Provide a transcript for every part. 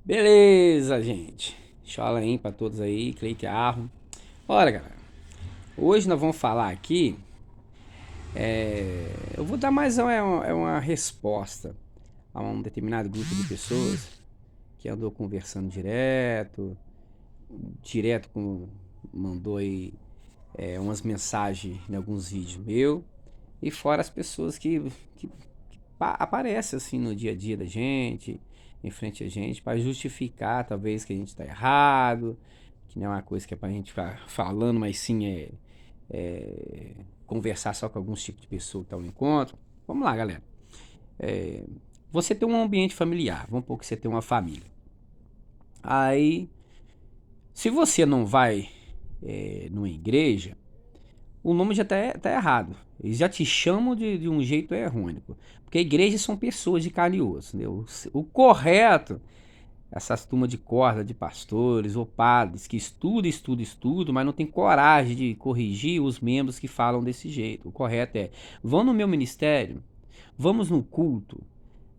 Beleza, gente. Chola aí pra todos aí, Cleite Arro. Olha, galera, hoje nós vamos falar aqui. Eu vou dar mais uma resposta a um determinado grupo de pessoas que andou conversando direto com. Mandou aí umas mensagens em alguns vídeos meu. E fora as pessoas que aparecem assim no dia a dia da gente, em frente a gente, para justificar talvez que a gente está errado, que não é uma coisa que é para a gente ficar falando, mas sim é conversar só com alguns tipos de pessoa que estão no encontro. Vamos lá, galera. É, Você tem um ambiente familiar, vamos supor que você tem uma família. Aí, se você não vai numa igreja, o nome já tá errado. Eles já te chamam de um jeito errôneo. Porque igrejas são pessoas de carne e osso. Entendeu? O correto, essas turmas de corda de pastores ou padres que estudam, mas não tem coragem de corrigir os membros que falam desse jeito. O correto é: vão no meu ministério, vamos no culto.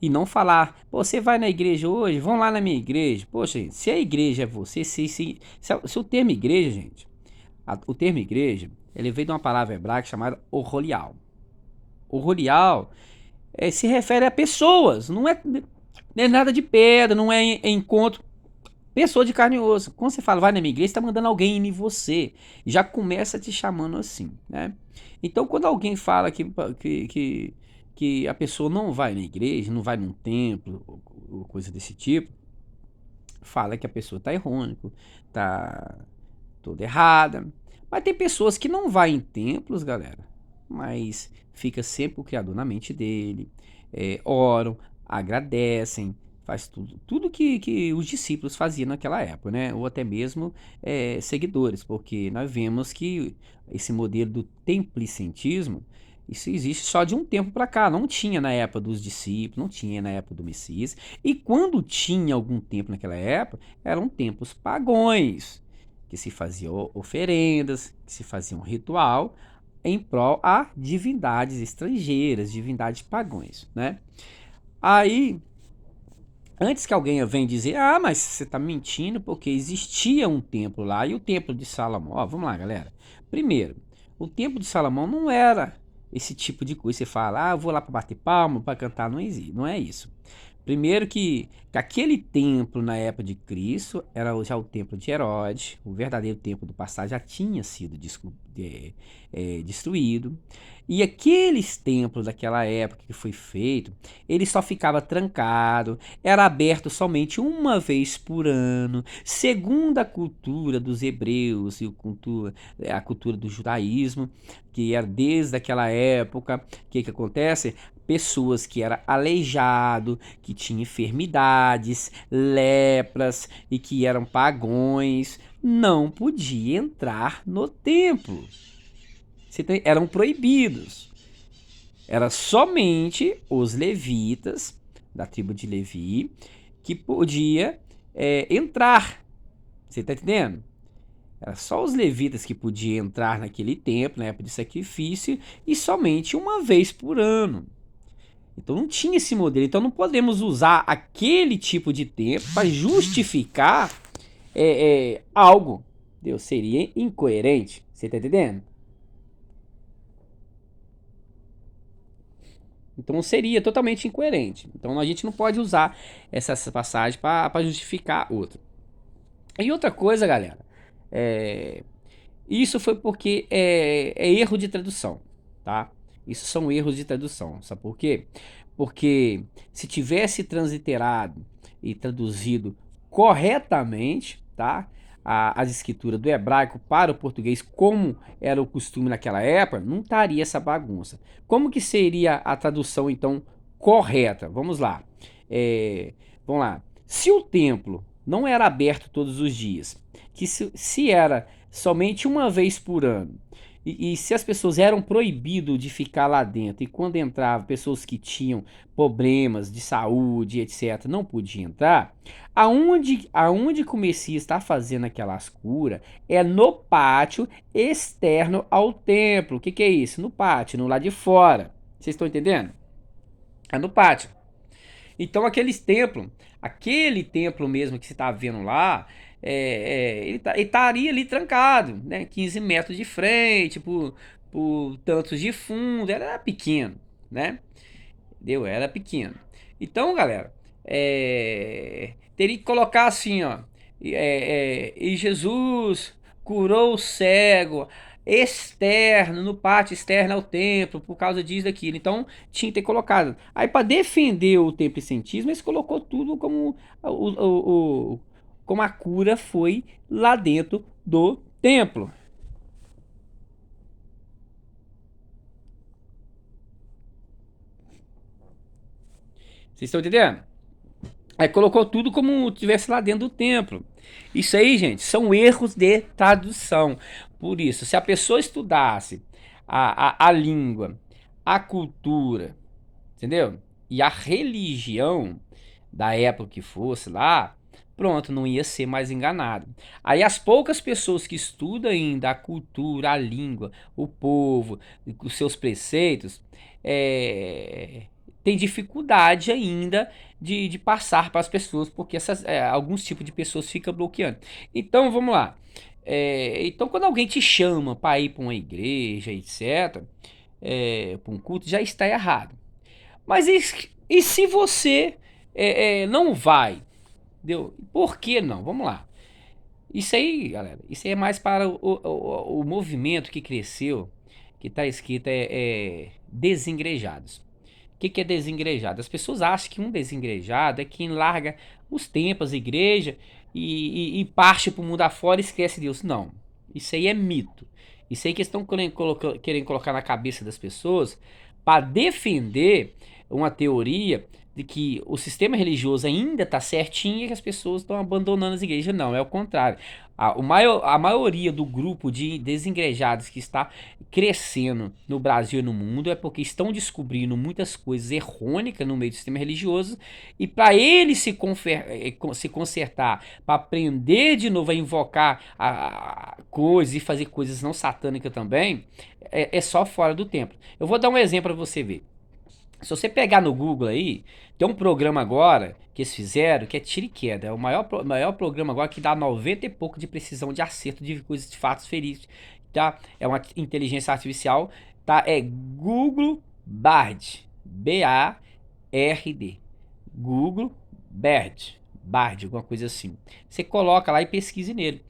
E não falar, pô, você vai na igreja hoje? Vão lá na minha igreja. Poxa, gente, se a igreja é você, se o termo igreja, gente, o termo igreja, ele veio de uma palavra hebraica chamada orolial. Orolial se refere a pessoas, não é nada de pedra, não é encontro. Pessoa de carne e osso. Quando você fala, vai na minha igreja, você está mandando alguém ir em você. Já começa te chamando assim, né? Então, quando alguém fala que a pessoa não vai na igreja, não vai num templo, ou coisa desse tipo, fala que a pessoa está errônica, está toda errada. Mas tem pessoas que não vai em templos, galera, mas fica sempre o Criador na mente dele, oram, agradecem, faz tudo que os discípulos faziam naquela época, né? Ou até mesmo seguidores, porque nós vemos que esse modelo do templicentismo, isso existe só de um tempo para cá, não tinha na época dos discípulos, não tinha na época do Messias, e quando tinha algum tempo naquela época, eram tempos pagões, que se faziam oferendas, que se fazia um ritual em prol a divindades estrangeiras, divindades pagãs, né? Aí, antes que alguém venha dizer, ah, mas você está mentindo porque existia um templo lá, e o templo de Salomão, ó, vamos lá, galera. Primeiro, o templo de Salomão não era esse tipo de coisa, você fala, ah, eu vou lá para bater palma, para cantar, não existe, não é isso. Primeiro que aquele templo na época de Cristo era já o templo de Herodes, o verdadeiro templo do passado já tinha sido destruído. E aqueles templos daquela época que foi feito, ele só ficava trancado, era aberto somente uma vez por ano, segundo a cultura dos hebreus e a cultura do judaísmo, que era desde aquela época. O que acontece? Pessoas que eram aleijado, que tinham enfermidades, lepras e que eram pagões, não podiam entrar no templo. Eram proibidos. Era somente os levitas, da tribo de Levi, que podia entrar. Você está entendendo? Era só os levitas que podiam entrar naquele templo, na época de sacrifício, e somente uma vez por ano. Então não tinha esse modelo. Então não podemos usar aquele tipo de tempo para justificar algo. Deus seria incoerente. Você está entendendo? Então seria totalmente incoerente. Então a gente não pode usar essas passagens para justificar outra. E outra coisa, galera, é, isso foi porque é erro de tradução, tá? Isso são erros de tradução. Sabe por quê? Porque se tivesse transliterado e traduzido corretamente, tá? As escrituras do hebraico para o português, como era o costume naquela época, não estaria essa bagunça. Como que seria a tradução, então, correta? Vamos lá. É, vamos lá. Se o templo não era aberto todos os dias, que se era somente uma vez por ano, e se as pessoas eram proibidas de ficar lá dentro, e quando entravam pessoas que tinham problemas de saúde, etc., não podiam entrar, aonde que o Messias está fazendo aquelas curas é no pátio externo ao templo. O que é isso? No pátio, no lado de fora. Vocês estão entendendo? É no pátio. Então aquele templo mesmo que você está vendo lá, ele estaria ali trancado, né? 15 metros de frente, por tantos de fundo, era pequeno, né? Entendeu? Era pequeno. Então, galera, teria que colocar assim, ó. E Jesus curou o cego externo, no pátio externo ao templo, por causa disso daquilo. Então, tinha que ter colocado. Aí, para defender o templicentismo, eles colocou tudo como a cura foi lá dentro do templo. Vocês estão entendendo? Aí colocou tudo como tivesse lá dentro do templo. Isso aí, gente, são erros de tradução. Por isso, se a pessoa estudasse a língua, a cultura, entendeu? E a religião da época que fosse lá, pronto, não ia ser mais enganado. Aí as poucas pessoas que estudam ainda a cultura, a língua, o povo, os seus preceitos, é, tem dificuldade ainda de passar para as pessoas, porque alguns tipos de pessoas ficam bloqueando. Então vamos lá. Então quando alguém te chama para ir para uma igreja, etc., para um culto, já está errado. Mas e se você não vai? Entendeu? Por que não? Vamos lá. Isso aí, galera, isso aí é mais para o movimento que cresceu, que está escrito desengrejados. O que é desengrejado? As pessoas acham que um desengrejado é quem larga os templos, a igreja e parte para o mundo afora e esquece Deus. Não, isso aí é mito. Isso aí que estão querendo colocar na cabeça das pessoas para defender uma teoria de que o sistema religioso ainda está certinho e que as pessoas estão abandonando as igrejas. Não, é o contrário. A maioria do grupo de desengrejados que está crescendo no Brasil e no mundo é porque estão descobrindo muitas coisas errônicas no meio do sistema religioso e para ele se consertar, para aprender de novo a invocar coisas e fazer coisas não satânicas também, é só fora do templo. Eu vou dar um exemplo para você ver. Se você pegar no Google aí, tem um programa agora que eles fizeram que é tiro e queda. É o maior programa agora que dá 90 e pouco de precisão de acerto de coisas de fatos verídicos. Tá? É uma inteligência artificial. Tá? É Google Bard. B-A-R-D. Google Bard. Bard, alguma coisa assim. Você coloca lá e pesquise nele.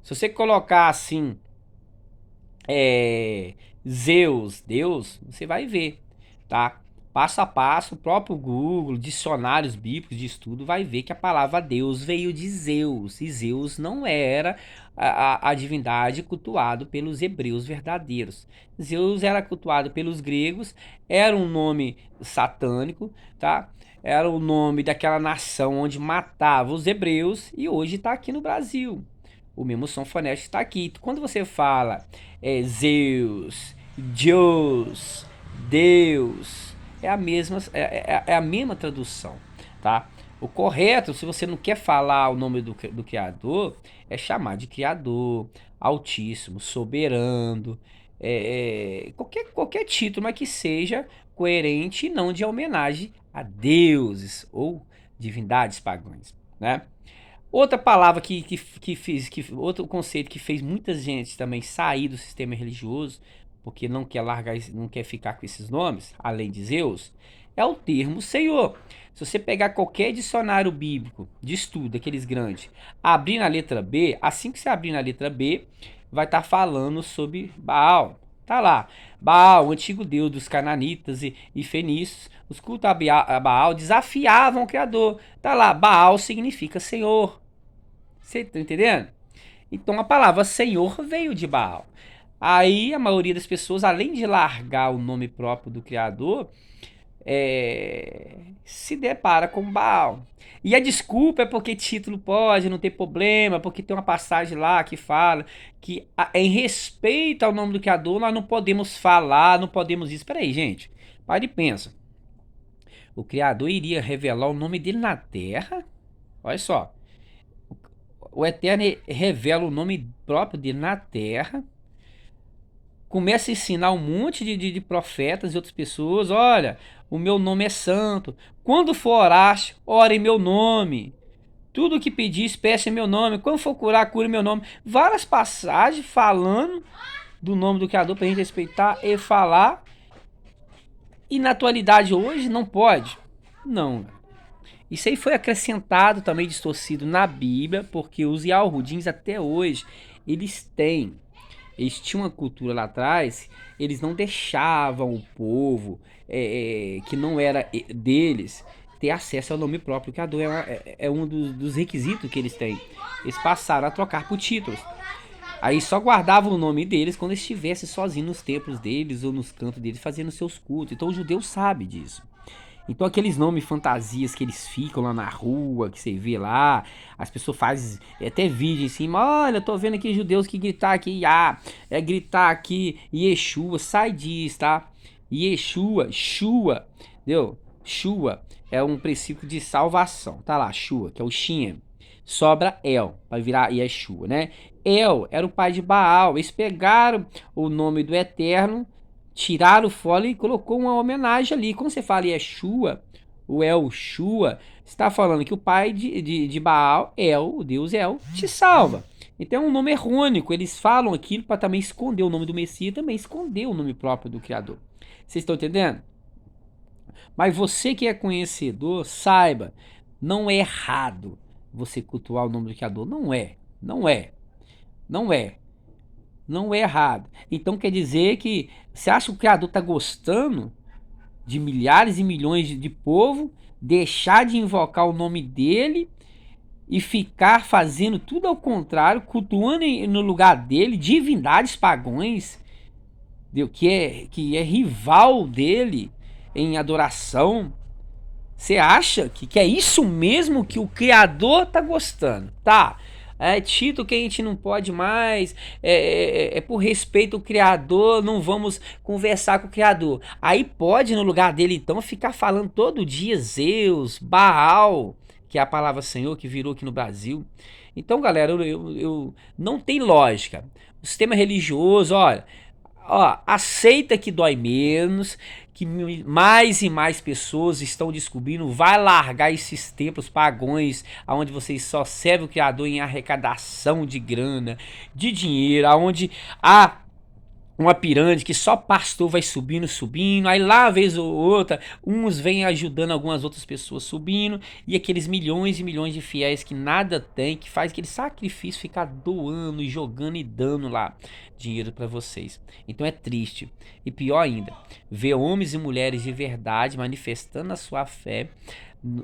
Se você colocar assim, Zeus, Deus, você vai ver, tá? Passo a passo, o próprio Google, dicionários bíblicos de estudo, vai ver que a palavra Deus veio de Zeus, e Zeus não era a divindade cultuado pelos hebreus verdadeiros. Zeus era cultuado pelos gregos, era um nome satânico, tá? Era o nome daquela nação onde matava os hebreus, e hoje está aqui no Brasil. O mesmo som fonético está aqui. Quando você fala Zeus, Deus, Deus, é a mesma tradução, tá? O correto, se você não quer falar o nome do Criador, é chamar de Criador, Altíssimo, Soberano, qualquer título, mas que seja coerente e não de homenagem a deuses ou divindades pagãs, né? Outra palavra outro conceito que fez muita gente também sair do sistema religioso, porque não quer largar, não quer ficar com esses nomes, além de Zeus, é o termo Senhor. Se você pegar qualquer dicionário bíblico de estudo, aqueles grandes, abrir na letra B, assim que você abrir na letra B, vai estar falando sobre Baal. Tá lá. Baal, o antigo deus dos cananitas e fenícios, os cultos a Baal desafiavam o Criador. Tá lá. Baal significa Senhor. Você tá entendendo? Então a palavra Senhor veio de Baal. Aí a maioria das pessoas, além de largar o nome próprio do Criador, se depara com Baal. E a desculpa é porque título pode, não tem problema, porque tem uma passagem lá que fala que em respeito ao nome do Criador nós não podemos falar, não podemos isso. Espera aí, gente. Para e pensa. O Criador iria revelar o nome dele na terra? Olha só. O Eterno revela o nome próprio dele na terra começa a ensinar um monte de profetas e outras pessoas. Olha, o meu nome é santo. Quando for orar, ore em meu nome. Tudo que pedis, peça em meu nome. Quando for curar, cure em meu nome. Várias passagens falando do nome do Criador para a gente respeitar e falar. E na atualidade hoje não pode? Não. Isso aí foi acrescentado também, distorcido na Bíblia, porque os Yahudins até hoje, eles tinham uma cultura lá atrás, eles não deixavam o povo que não era deles ter acesso ao nome próprio. O Criador é um dos requisitos que eles têm. Eles passaram a trocar por títulos. Aí só guardavam o nome deles quando eles estivessem sozinhos nos templos deles ou nos cantos deles fazendo seus cultos. Então o judeu sabe disso. Então aqueles nomes fantasias que eles ficam lá na rua, que você vê lá, as pessoas fazem até vídeo em cima, olha, tô vendo aqui judeus que gritar aqui, gritar aqui, Yeshua, sai disso, tá? Yeshua, Shua, entendeu? Shua é um princípio de salvação, tá lá, Shua, que é o Shem. Sobra El, vai virar Yeshua, né? El era o pai de Baal, eles pegaram o nome do Eterno, tiraram o fole e colocou uma homenagem ali. Quando você fala Yeshua, o El Shua, você está falando que o pai de Baal, El, o Deus El, te salva. Então é um nome errôneo. Eles falam aquilo para também esconder o nome do Messias, também esconder o nome próprio do Criador. Vocês estão entendendo? Mas você que é conhecedor, saiba, não é errado você cultuar o nome do Criador. Não é. Não é. Não é. Não é errado. Então quer dizer que você acha que o Criador está gostando de milhares e milhões de povo deixar de invocar o nome dele e ficar fazendo tudo ao contrário, cultuando no lugar dele divindades pagãs, que é rival dele em adoração? Você acha que é isso mesmo que o Criador está gostando? Tá. Tito que a gente não pode mais, por respeito ao Criador, não vamos conversar com o Criador. Aí pode no lugar dele então ficar falando todo dia Zeus, Baal, que é a palavra Senhor que virou aqui no Brasil. Então galera, eu não tem lógica. O sistema religioso, olha, aceita que dói menos, que mais e mais pessoas estão descobrindo, vai largar esses templos pagãos, onde vocês só servem o Criador em arrecadação de grana, de dinheiro, onde há uma pirâmide que só pastor vai subindo, aí lá vez ou outra, uns vêm ajudando algumas outras pessoas subindo, e aqueles milhões e milhões de fiéis que nada tem, que faz aquele sacrifício ficar doando e jogando e dando lá dinheiro para vocês. Então é triste. E pior ainda, ver homens e mulheres de verdade manifestando a sua fé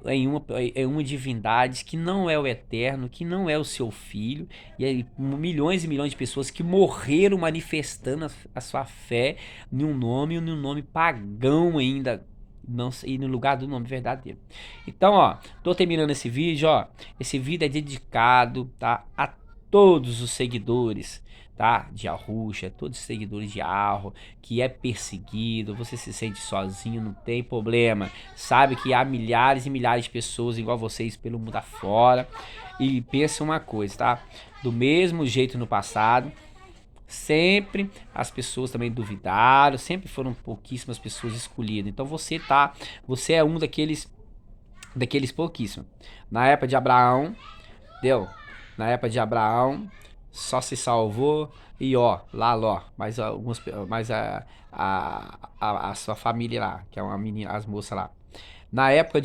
em uma divindade que não é o Eterno, que não é o seu filho, e aí milhões e milhões de pessoas que morreram manifestando a sua fé em um nome pagão ainda, não, e no lugar do nome verdadeiro. Então, tô terminando esse vídeo, esse vídeo é dedicado, tá, a todos os seguidores, tá, de Arusha, todos os seguidores de Arro, que é perseguido, você se sente sozinho, não tem problema, sabe que há milhares e milhares de pessoas igual vocês pelo mundo afora, e pensa uma coisa, tá, do mesmo jeito no passado, sempre as pessoas também duvidaram, sempre foram pouquíssimas pessoas escolhidas, então você é um daqueles pouquíssimos. Na época de Abraão, na época de Abraão, só se salvou e mais alguns, mais a sua família lá, que é uma menina, as moças lá. Na época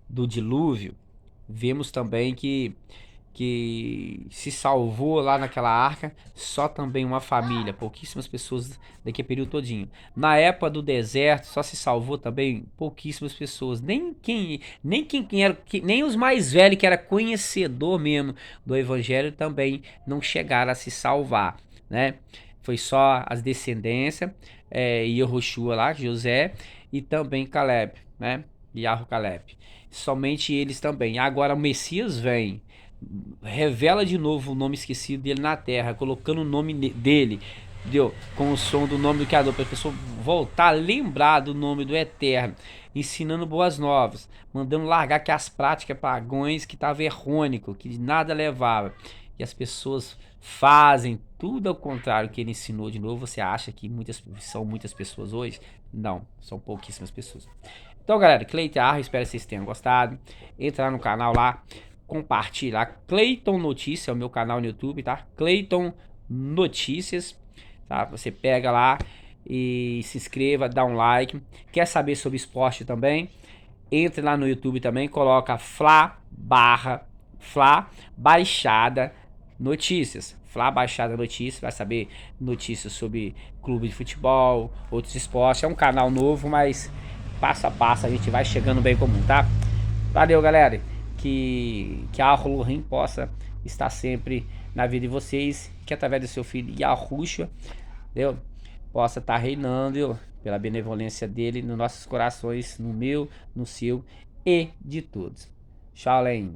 do dilúvio, vemos também que se salvou lá naquela arca só também uma família, pouquíssimas pessoas daquele período todinho. Na época do deserto só se salvou também pouquíssimas pessoas, nem os mais velhos que era conhecedor mesmo do evangelho também não chegaram a se salvar, né? Foi só as descendências, e Yehoshua lá, José, e também Caleb, né? Yarro Caleb. Somente eles também. Agora o Messias vem, revela de novo o nome esquecido dele na terra, colocando o nome dele, com o som do nome do Criador, para a pessoa voltar a lembrar do nome do Eterno, ensinando boas novas, mandando largar que as práticas pagãs que estavam errônico, que nada levava. e as pessoas fazem tudo ao contrário que ele ensinou de novo, você acha que são muitas pessoas hoje? Não, são pouquíssimas pessoas. Então, galera, Cleiton Arro, espero que vocês tenham gostado. Entra lá no canal lá, compartilha lá. Cleiton Notícias é o meu canal no YouTube, tá? Cleiton Notícias, tá? Você pega lá e se inscreva, dá um like. Quer saber sobre esporte também? Entre lá no YouTube também, coloca Fla Baixada Notícias. Fla Baixada Notícias, vai saber notícias sobre clube de futebol, outros esportes. É um canal novo, mas passo a passo a gente vai chegando bem comum, tá? Valeu, galera. Que a Alorim possa estar sempre na vida de vocês, que através do seu filho Yahushua, entendeu? Possa estar reinando pela benevolência dele nos nossos corações, no meu, no seu e de todos. Shalom.